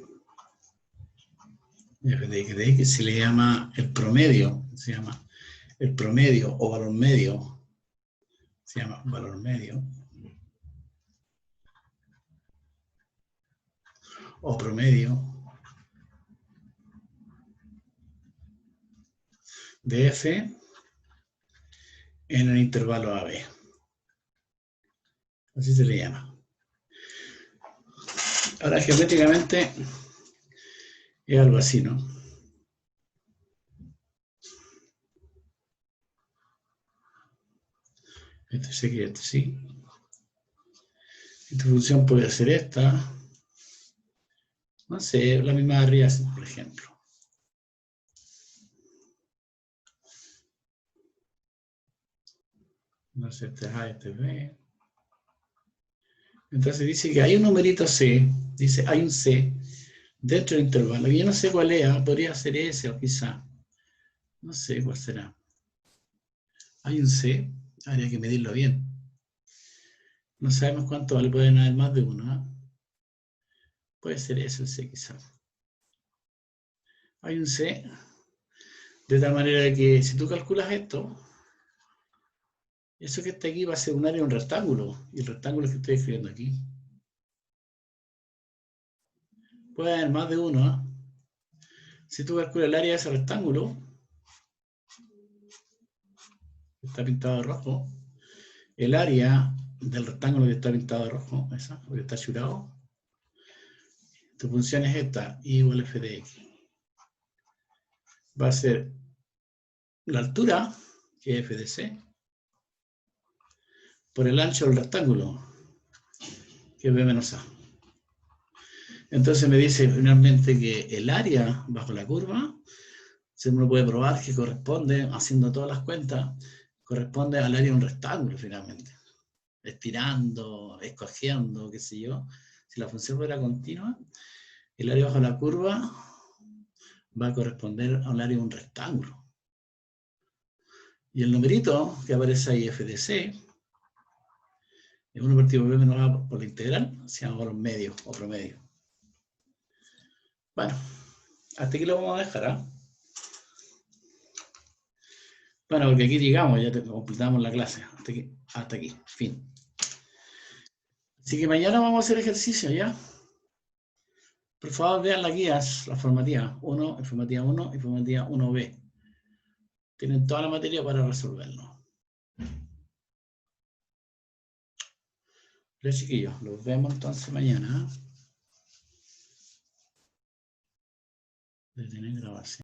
f de x se le llama el promedio, o valor medio se llama valor medio, o promedio, de f en el intervalo AB. Así se le llama. Ahora, geométricamente, es algo así, ¿no? Este sí que este sí. Esta función puede ser esta. No sé, la misma de arriba, por ejemplo. No sé, este es A, este es B. Entonces dice que hay un numerito C, dice hay un C dentro del intervalo. Yo no sé cuál es, podría ser ese o quizá. No sé cuál será. Hay un C, habría que medirlo bien. No sabemos cuánto vale, pueden haber más de uno. ¿Eh? Puede ser ese el C quizá. Hay un C, de tal manera que si tú calculas esto, eso que está aquí va a ser un área de un rectángulo, y el rectángulo que estoy escribiendo aquí. Puede haber más de uno. ¿Eh? Si tú calculas el área de ese rectángulo, que está pintado de rojo, el área del rectángulo que está pintado de rojo, esa, porque está churado, tu función es esta, y igual f de x. Va a ser la altura, que es f de c, por el ancho del rectángulo, que es b menos a. Entonces me dice finalmente que el área bajo la curva, se uno puede probar que corresponde, haciendo todas las cuentas, corresponde al área de un rectángulo finalmente. Estirando, escogiendo, qué sé yo. Si la función fuera continua, el área bajo la curva va a corresponder a un área de un rectángulo. Y el numerito que aparece ahí, f de c, es 1 partido por b menos a por la integral, se llama valor medio o promedio. Bueno, hasta aquí lo vamos a dejar, ¿ah? Bueno, porque aquí llegamos, ya completamos la clase. Hasta aquí, fin. Así que mañana vamos a hacer ejercicio, ¿ya? Por favor, vean las guías, la formativa 1, informativa 1 y formativa 1B. Tienen toda la materia para resolverlo. Los chiquillos, los vemos entonces mañana. Detener grabación.